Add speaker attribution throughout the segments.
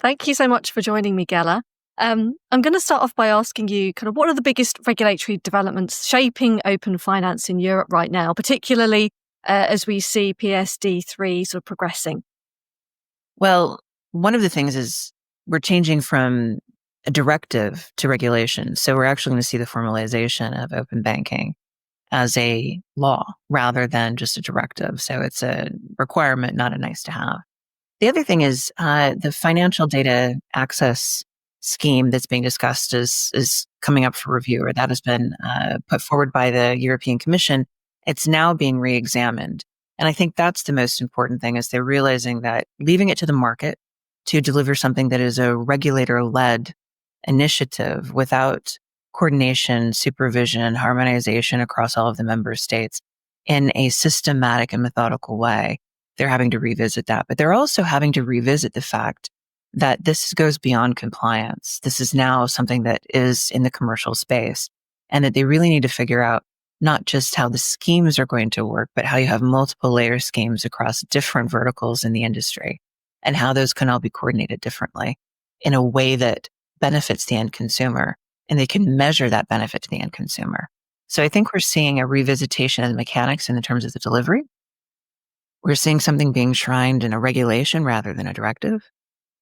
Speaker 1: Thank you so much for joining me, Ghela. I'm going to start off by asking you kind of what are the biggest regulatory developments shaping open finance in Europe right now, particularly as we see PSD3 sort of progressing?
Speaker 2: Well, one of the things is we're changing from a directive to regulation. So we're actually going to see the formalization of open banking as a law rather than just a directive. So it's a requirement, not a nice to have. The other thing is the financial data access scheme that's being discussed is coming up for review, or that has been put forward by the European Commission. It's now being re-examined. And I think that's the most important thing, is they're realizing that leaving it to the market to deliver something that is a regulator-led initiative without coordination, supervision, harmonization across all of the member states in a systematic and methodical way, they're having to revisit that. But they're also having to revisit the fact that this goes beyond compliance. This is now something that is in the commercial space, and that they really need to figure out not just how the schemes are going to work, but how you have multiple layer schemes across different verticals in the industry, and how those can all be coordinated differently in a way that benefits the end consumer, and they can measure that benefit to the end consumer. So I think we're seeing a revisitation of the mechanics in the terms of the delivery. We're seeing something being shrined in a regulation rather than a directive.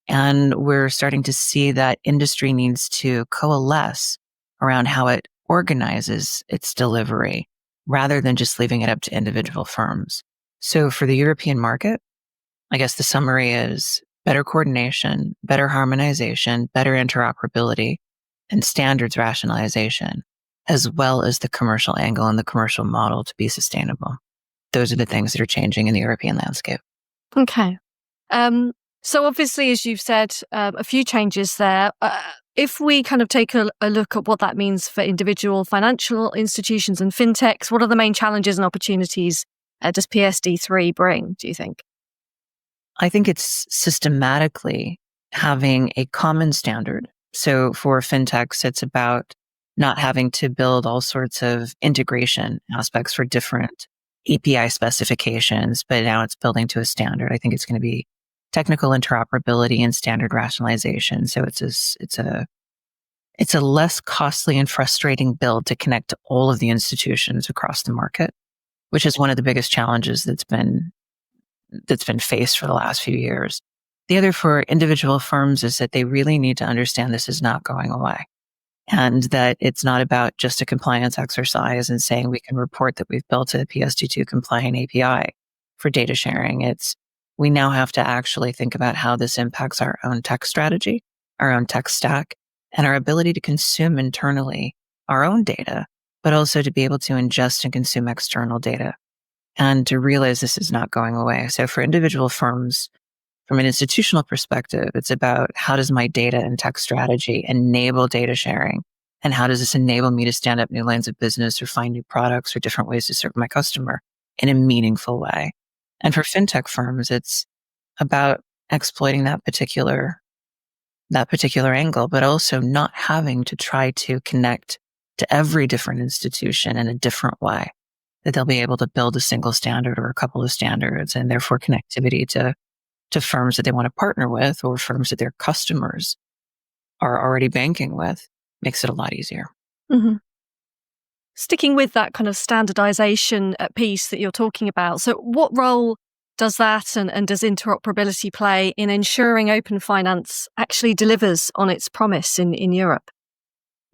Speaker 2: And we're starting to see that industry needs to coalesce around how it organizes its delivery rather than just leaving it up to individual firms. So for the European market, I guess the summary is better coordination, better harmonization, better interoperability, and standards rationalization, as well as the commercial angle and the commercial model to be sustainable. Those are the things that are changing in the European landscape.
Speaker 1: Okay. So obviously, as you've said, a few changes there. If we kind of take a look at what that means for individual financial institutions and fintechs, what are the main challenges and opportunities does PSD3 bring, do you think?
Speaker 2: I think it's systematically having a common standard. So for fintechs, it's about not having to build all sorts of integration aspects for different API specifications, but now it's building to a standard. I think it's going to be technical interoperability and standard rationalization. So it's a less costly and frustrating build to connect to all of the institutions across the market, which is one of the biggest challenges that's been faced for the last few years. The other for individual firms is that they really need to understand this is not going away, and that it's not about just a compliance exercise and saying we can report that we've built a PSD2 compliant API for data sharing. We now have to actually think about how this impacts our own tech strategy, our own tech stack, and our ability to consume internally our own data, but also to be able to ingest and consume external data, and to realize this is not going away. So for individual firms, from an institutional perspective, it's about how does my data and tech strategy enable data sharing? And how does this enable me to stand up new lines of business or find new products or different ways to serve my customer in a meaningful way? And for fintech firms, it's about exploiting that particular angle, but also not having to try to connect to every different institution in a different way, that they'll be able to build a single standard or a couple of standards, and therefore connectivity to firms that they want to partner with or firms that their customers are already banking with makes it a lot easier.
Speaker 1: Mm-hmm. Sticking with that kind of standardization piece that you're talking about, so what role does that and does interoperability play in ensuring open finance actually delivers on its promise in Europe?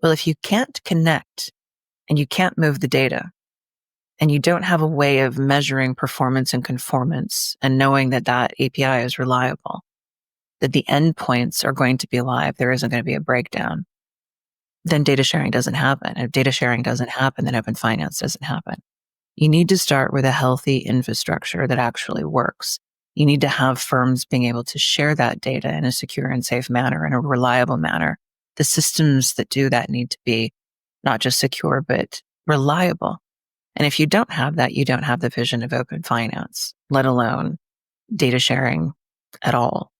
Speaker 2: Well, if you can't connect and you can't move the data, and you don't have a way of measuring performance and conformance and knowing that that API is reliable, that the endpoints are going to be live, there isn't going to be a breakdown, then data sharing doesn't happen. And if data sharing doesn't happen, then open finance doesn't happen. You need to start with a healthy infrastructure that actually works. You need to have firms being able to share that data in a secure and safe manner, in a reliable manner. The systems that do that need to be not just secure, but reliable. And if you don't have that, you don't have the vision of open finance, let alone data sharing at all.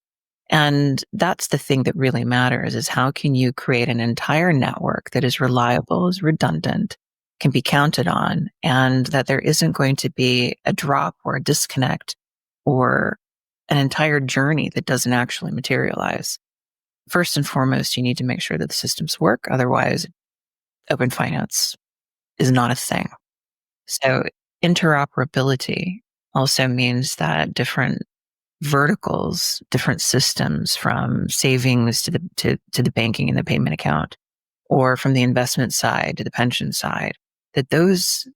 Speaker 2: And that's the thing that really matters, is how can you create an entire network that is reliable, is redundant, can be counted on, and that there isn't going to be a drop or a disconnect or an entire journey that doesn't actually materialize. first and foremost, you need to make sure that the systems work. Otherwise, open finance is not a thing. So interoperability also means that different verticals, different systems, from savings to the banking and the payment account, or from the investment side to the pension side, that those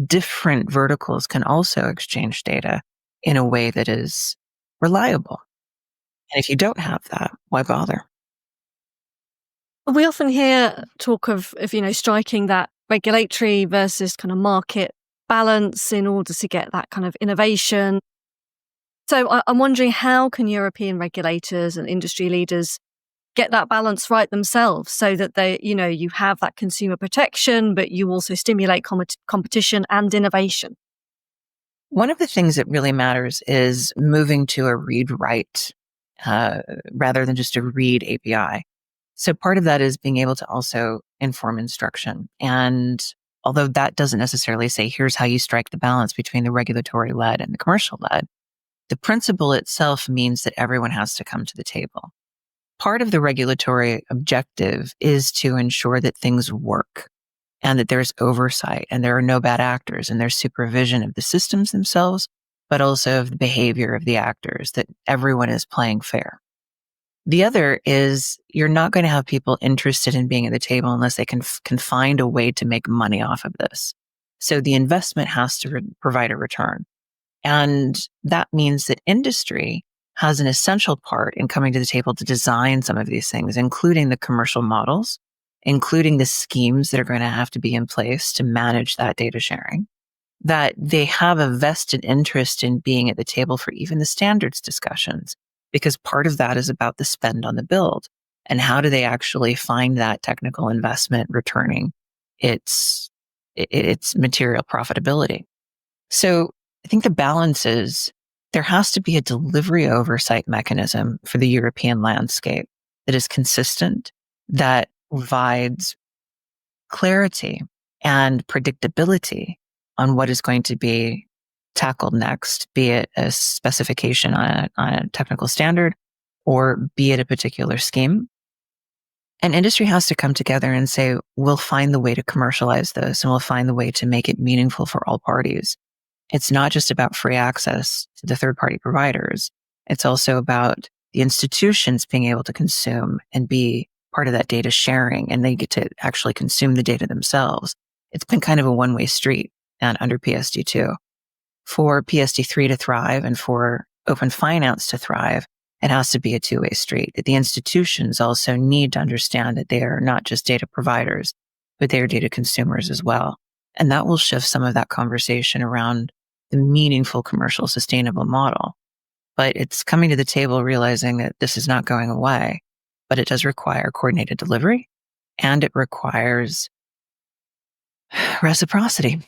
Speaker 2: different verticals can also exchange data in a way that is reliable. And if you don't have that, why bother?
Speaker 1: We often hear talk of striking that regulatory versus kind of market balance in order to get that kind of innovation. So I'm wondering, how can European regulators and industry leaders get that balance right themselves so that you have that consumer protection, but you also stimulate competition and innovation?
Speaker 2: One of the things that really matters is moving to a read-write rather than just a read API. So part of that is being able to also inform instruction. And although that doesn't necessarily say, here's how you strike the balance between the regulatory led and the commercial led, the principle itself means that everyone has to come to the table. Part of the regulatory objective is to ensure that things work and that there's oversight and there are no bad actors and there's supervision of the systems themselves, but also of the behavior of the actors, that everyone is playing fair. The other is, you're not going to have people interested in being at the table unless they can find a way to make money off of this. So the investment has to provide a return. And that means that industry has an essential part in coming to the table to design some of these things, including the commercial models, including the schemes that are going to have to be in place to manage that data sharing, that they have a vested interest in being at the table for even the standards discussions, because part of that is about the spend on the build and how do they actually find that technical investment returning its material profitability. So I think the balance is, there has to be a delivery oversight mechanism for the European landscape that is consistent, that provides clarity and predictability on what is going to be tackled next, be it a specification on a technical standard or be it a particular scheme. And industry has to come together and say, we'll find the way to commercialize this and we'll find the way to make it meaningful for all parties. It's not just about free access to the third-party providers. It's also about the institutions being able to consume and be part of that data sharing, and they get to actually consume the data themselves. It's been kind of a one-way street and under PSD2. For PSD3 to thrive and for open finance to thrive, it has to be a two-way street. That the institutions also need to understand that they are not just data providers, but they are data consumers as well. And that will shift some of that conversation around the meaningful commercial sustainable model. But it's coming to the table realizing that this is not going away, but it does require coordinated delivery and it requires reciprocity.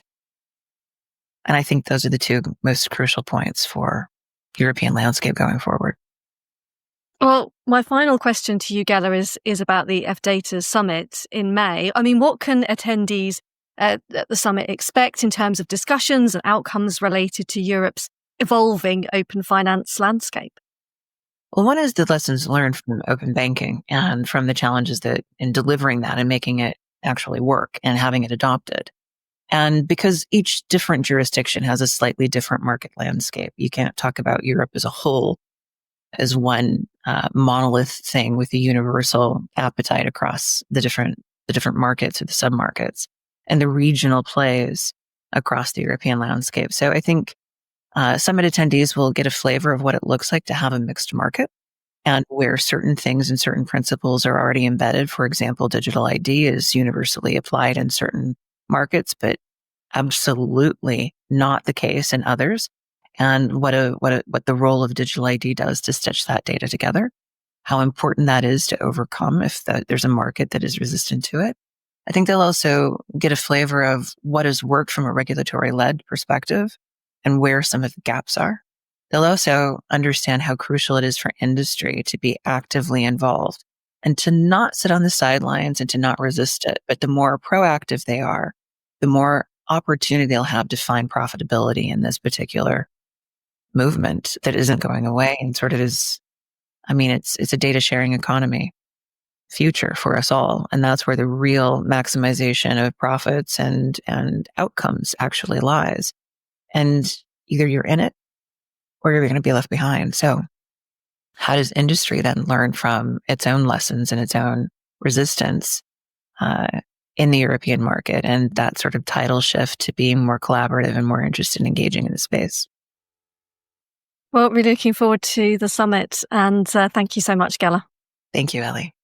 Speaker 2: And I think those are the two most crucial points for European landscape going forward.
Speaker 1: Well, my final question to you, Ghela, is about the FDATA summit in May. I mean, what can attendees at the summit expect in terms of discussions and outcomes related to Europe's evolving open finance landscape?
Speaker 2: Well, one is the lessons learned from open banking and from the challenges that in delivering that and making it actually work and having it adopted. And because each different jurisdiction has a slightly different market landscape, you can't talk about Europe as a whole as one monolith thing with a universal appetite across the different markets or the submarkets and the regional plays across the European landscape. So I think summit attendees will get a flavor of what it looks like to have a mixed market and where certain things and certain principles are already embedded. For example, digital ID is universally applied in certain markets, but absolutely not the case in others. And what the role of digital ID does to stitch that data together, how important that is to overcome if there's a market that is resistant to it. I think they'll also get a flavor of what has worked from a regulatory-led perspective and where some of the gaps are. They'll also understand how crucial it is for industry to be actively involved and to not sit on the sidelines and to not resist it. But the more proactive they are, the more opportunity they'll have to find profitability in this particular movement that isn't going away and sort of is, I mean, it's a data sharing economy. future for us all. And that's where the real maximization of profits and outcomes actually lies. And either you're in it or you're going to be left behind. So how does industry then learn from its own lessons and its own resistance in the European market, and that sort of tidal shift to being more collaborative and more interested in engaging in the space?
Speaker 1: Well, we're looking forward to the summit, and thank you so much, Ghela.
Speaker 2: Thank you, Ellie.